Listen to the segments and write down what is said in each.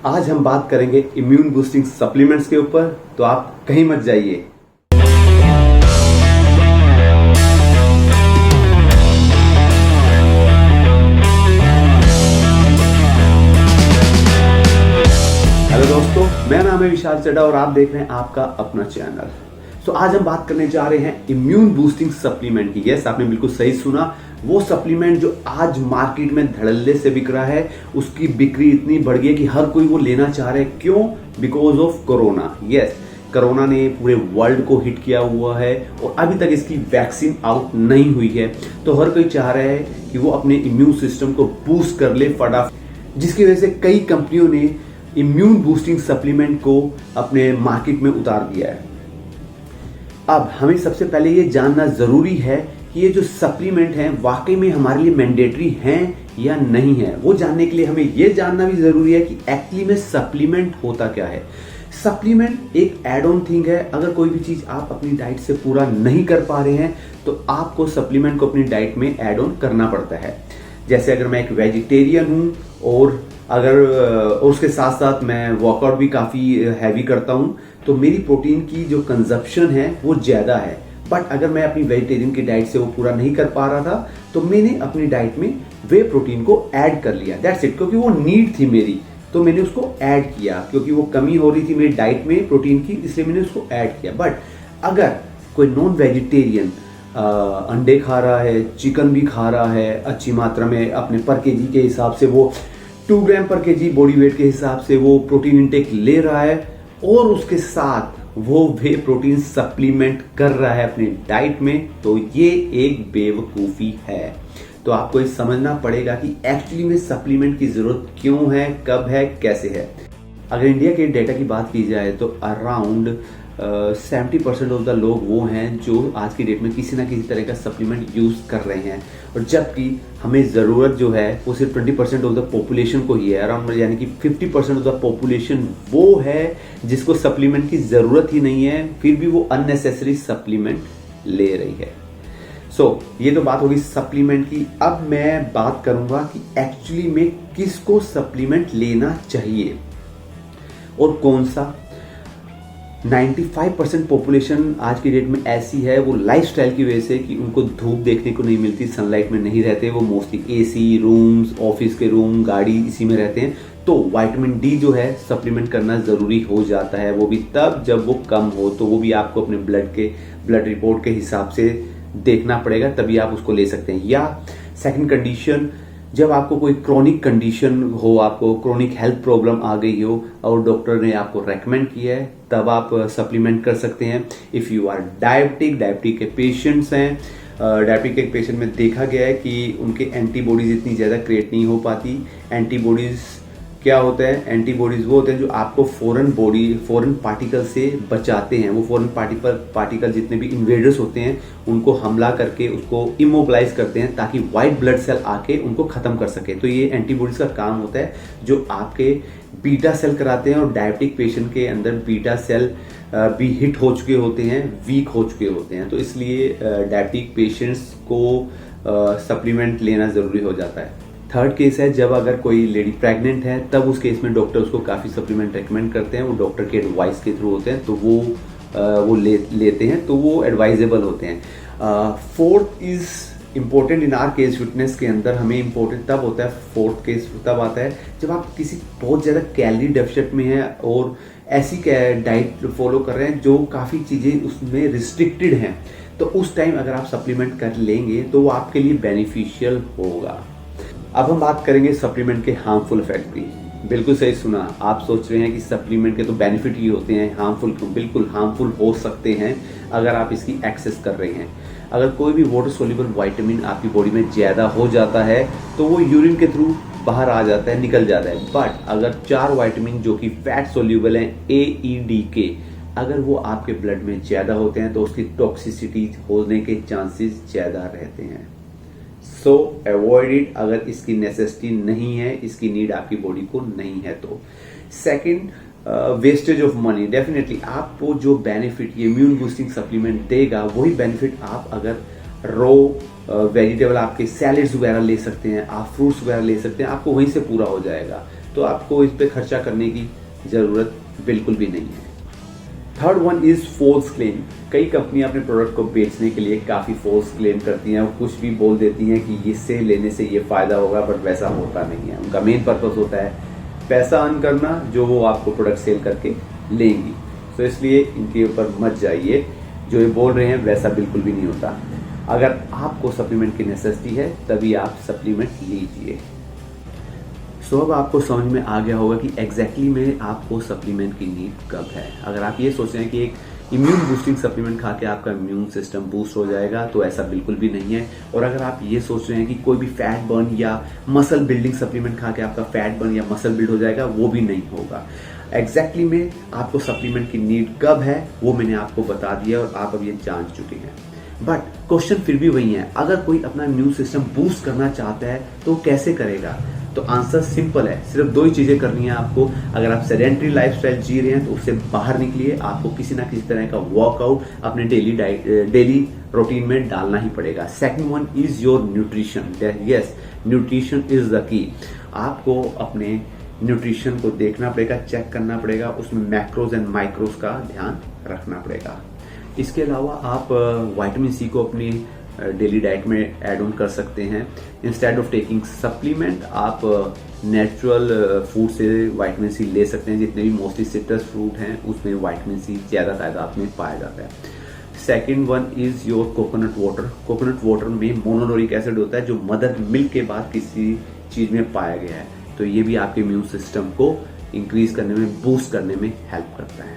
आज हम बात करेंगे इम्यून बूस्टिंग सप्लीमेंट्स के ऊपर, तो आप कहीं मत जाइए। हेलो दोस्तों, मेरा नाम है विशाल चड्ढा और आप देख रहे हैं आपका अपना चैनल। तो आज हम बात करने जा रहे हैं इम्यून बूस्टिंग सप्लीमेंट की। यस, आपने बिल्कुल सही सुना। वो सप्लीमेंट जो आज मार्केट में धड़ल्ले से बिक रहा है, उसकी बिक्री इतनी बढ़ गई है कि हर कोई वो लेना चाह रहा है। क्यों? Because of corona. Yes, corona ने पूरे वर्ल्ड को हिट किया हुआ है और अभी तक इसकी वैक्सीन आउट नहीं हुई है। तो हर कोई चाह रहा है कि वो अपने इम्यून सिस्टम को बूस्ट कर ले फटाफट, जिसकी वजह से कई कंपनियों ने इम्यून बूस्टिंग सप्लीमेंट को अपने मार्केट में उतार दिया है। अब हमें सबसे पहले ये जानना जरूरी है कि ये जो सप्लीमेंट हैं वाकई में हमारे लिए मैंडेटरी हैं या नहीं है। वो जानने के लिए हमें ये जानना भी जरूरी है कि एक्चुअली में सप्लीमेंट होता क्या है। सप्लीमेंट एक एड ऑन थिंग है। अगर कोई भी चीज आप अपनी डाइट से पूरा नहीं कर पा रहे हैं तो आपको सप्लीमेंट को अपनी डाइट में एड ऑन करना पड़ता है। जैसे अगर मैं एक वेजिटेरियन हूं और अगर उसके साथ साथ मैं वर्कआउट भी काफ़ी हैवी करता हूं, तो मेरी प्रोटीन की जो कंजप्शन है वो ज़्यादा है। बट अगर मैं अपनी वेजिटेरियन की डाइट से वो पूरा नहीं कर पा रहा था तो मैंने अपनी डाइट में वे प्रोटीन को ऐड कर लिया। दैट्स इट, क्योंकि वो नीड थी मेरी, तो मैंने उसको ऐड किया। क्योंकि वो कमी हो रही थी मेरी डाइट में प्रोटीन की, इसलिए मैंने उसको ऐड किया। बट अगर कोई नॉन वेजिटेरियन अंडे खा रहा है, चिकन भी खा रहा है अच्छी मात्रा में, अपने पर केजी के हिसाब से वो 2 ग्राम पर केजी बॉडी वेट के हिसाब से वो प्रोटीन इंटेक ले रहा है और उसके साथ वो वे प्रोटीन सप्लीमेंट कर रहा है अपनी डाइट में, तो ये एक बेवकूफ़ी है। तो आपको ये समझना पड़ेगा कि एक्चुअली में सप्लीमेंट की जरूरत क्यों है, कब है, कैसे है। अगर इंडिया के डेटा की बात की जाए तो अराउंड 70% ऑफ द लोग वो हैं जो आज की डेट में किसी ना किसी तरह का सप्लीमेंट यूज कर रहे हैं, और जबकि हमें ज़रूरत जो है वो सिर्फ 20% ऑफ द पॉपुलेशन को ही है। अराउंड यानी कि 50% ऑफ द पॉपुलेशन वो है जिसको सप्लीमेंट की ज़रूरत ही नहीं है, फिर भी वो अननेसेसरी सप्लीमेंट ले रही है। सो ये तो बात होगी सप्लीमेंट की। अब मैं बात करूंगा कि एक्चुअली में किसको सप्लीमेंट लेना चाहिए और कौन सा। 95% पॉपुलेशन आज की डेट में ऐसी है, वो लाइफस्टाइल की वजह से कि उनको धूप देखने को नहीं मिलती, सनलाइट में नहीं रहते, वो मोस्टली एसी रूम्स, ऑफिस के रूम, गाड़ी इसी में रहते हैं। तो विटामिन डी जो है सप्लीमेंट करना ज़रूरी हो जाता है, वो भी तब जब वो कम हो। तो वो भी आपको अपने ब्लड रिपोर्ट के हिसाब से देखना पड़ेगा, तभी आप उसको ले सकते हैं। या सेकंड कंडीशन, जब आपको कोई क्रोनिक कंडीशन हो, आपको क्रोनिक हेल्थ प्रॉब्लम आ गई हो और डॉक्टर ने आपको रेकमेंड किया है, तब आप सप्लीमेंट कर सकते हैं। इफ़ यू आर डायबिटिक के पेशेंट्स हैं, डायबिटिक के पेशेंट में देखा गया है कि उनके एंटीबॉडीज इतनी ज़्यादा क्रिएट नहीं हो पाती। एंटीबॉडीज क्या होता है? एंटीबॉडीज वो होते हैं जो आपको फॉरेन पार्टिकल से बचाते हैं। वो फॉरेन पार्टिकल जितने भी इन्वेडर्स होते हैं उनको हमला करके उसको इमोबिलाइज करते हैं ताकि वाइट ब्लड सेल आके उनको खत्म कर सके। तो ये एंटीबॉडीज का काम होता है जो आपके बीटा सेल कराते हैं, और डायबिटिक पेशेंट के अंदर बीटा सेल भी हिट हो चुके होते हैं, वीक हो चुके होते हैं। तो इसलिए डायबिटिक पेशेंट्स को सप्लीमेंट लेना ज़रूरी हो जाता है। थर्ड केस है जब अगर कोई लेडी प्रेग्नेंट है, तब उस केस में डॉक्टर उसको काफ़ी सप्लीमेंट रेकमेंड करते हैं। वो डॉक्टर के एडवाइस के थ्रू होते हैं, तो वो लेते हैं, तो वो एडवाइजेबल होते हैं। Fourth is important in are case fitness के अंदर। हमें इम्पोर्टेंट तब होता है, फोर्थ केस तब आता है जब आप किसी बहुत ज़्यादा कैलोरी डेफिसिट में हैं और ऐसी डाइट फॉलो कर रहे हैं जो काफ़ी चीज़ें उसमें रिस्ट्रिक्टेड हैं। तो उस टाइम अगर आप सप्लीमेंट कर लेंगे तो वो आपके लिए बेनिफिशियल होगा। अब हम बात करेंगे सप्लीमेंट के हार्मफुल इफेक्ट की। बिल्कुल सही सुना, आप सोच रहे हैं कि सप्लीमेंट के तो बेनिफिट ही होते हैं, हार्मफुल क्यों? बिल्कुल हार्मफुल हो सकते हैं अगर आप इसकी एक्सेस कर रहे हैं। अगर कोई भी वाटर सोल्यूबल विटामिन आपकी बॉडी में ज़्यादा हो जाता है तो वो यूरिन के थ्रू बाहर आ जाता है, निकल जाता है। बट अगर 4 विटामिन जो कि फैट सोल्यूबल हैं, AEDK, अगर वो आपके ब्लड में ज़्यादा होते हैं तो उसकी टॉक्सिसिटी होने के चांसेस ज़्यादा रहते हैं। सो अवॉइड इट अगर इसकी नेसेसिटी नहीं है, इसकी नीड आपकी बॉडी को नहीं है तो। Second, wastage of money. Definitely आपको जो बेनिफिट ये इम्यून बूस्टिंग सप्लीमेंट देगा वही बेनिफिट आप अगर रो वेजिटेबल आपके सैलेड्स वगैरह ले सकते हैं, आप फ्रूट्स वगैरह ले सकते हैं, आपको वहीं से पूरा हो जाएगा। तो आपको इस पे खर्चा करने की ज़रूरत बिल्कुल भी नहीं है। Third one is false claim. कई कंपनियां अपने प्रोडक्ट को बेचने के लिए काफ़ी फॉल्स क्लेम करती हैं और कुछ भी बोल देती हैं कि इससे लेने से ये फ़ायदा होगा, बट वैसा होता नहीं है। उनका मेन पर्पस होता है पैसा अर्न करना, जो वो आपको प्रोडक्ट सेल करके लेंगी। तो इसलिए इनके ऊपर मत जाइए, जो ये बोल रहे हैं वैसा बिल्कुल भी नहीं होता। अगर आपको सप्लीमेंट की नेसेसिटी है तभी आप सप्लीमेंट लीजिए। सो अब आपको समझ में आ गया होगा कि एग्जैक्टली में आपको सप्लीमेंट की नीड कब है। अगर आप ये सोच रहे हैं कि एक इम्यून बूस्टिंग सप्लीमेंट खा के आपका इम्यून सिस्टम बूस्ट हो जाएगा, तो ऐसा बिल्कुल भी नहीं है। और अगर आप ये सोच रहे हैं कि कोई भी फैट बर्न या मसल बिल्डिंग सप्लीमेंट खा के आपका फैट बर्न या मसल बिल्ड हो जाएगा, वो भी नहीं होगा। एग्जैक्टली में आपको सप्लीमेंट की नीड कब है वो मैंने आपको बता दिया और आप अब ये जान चुके हैं। बट क्वेश्चन फिर भी वही है, अगर कोई अपना इम्यून सिस्टम बूस्ट करना चाहता है तो कैसे करेगा? तो आंसर सिंपल है, सिर्फ दो ही चीजें करनी है आपको। अगर आप सेडेंटरी लाइफस्टाइल जी रहे हैं तो उससे बाहर निकलिए। आपको किसी ना किसी तरह का वर्कआउट अपने डेली रूटीन में डालना ही पड़ेगा। Second one is your nutrition. Yes, nutrition is the key. आपको अपने न्यूट्रिशन को देखना पड़ेगा, चेक करना पड़ेगा, उसमें मैक्रोज एंड माइक्रोज का ध्यान रखना पड़ेगा। इसके अलावा आप विटामिन सी को अपनी डेली डाइट में ऐड ऑन कर सकते हैं। इंस्टेड ऑफ टेकिंग सप्लीमेंट आप नेचुरल फूड से विटामिन सी ले सकते हैं। जितने भी मोस्टली सिट्रस फ्रूट हैं उसमें विटामिन सी ज़्यादा तादाद में पाया जाता है। Second one is your coconut water. Coconut water में मोनोलोरिक एसिड होता है जो मदर मिल्क के बाद किसी चीज़ में पाया गया है, तो ये भी आपके इम्यून सिस्टम को इंक्रीज करने में, बूस्ट करने में हेल्प करता है।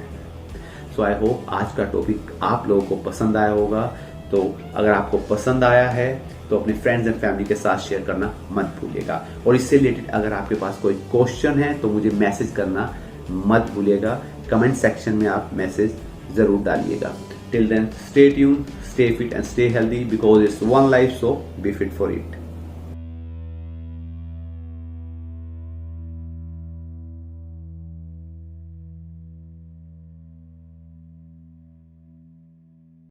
सो आई होप आज का टॉपिक आप लोगों को पसंद आया होगा। तो अगर आपको पसंद आया है तो अपने फ्रेंड्स एंड फैमिली के साथ शेयर करना मत भूलिएगा। और इससे रिलेटेड अगर आपके पास कोई क्वेश्चन है तो मुझे मैसेज करना मत भूलिएगा। कमेंट सेक्शन में आप मैसेज जरूर डालिएगा। Till then, stay tuned, stay fit and stay healthy, because it's one life, so be fit for it.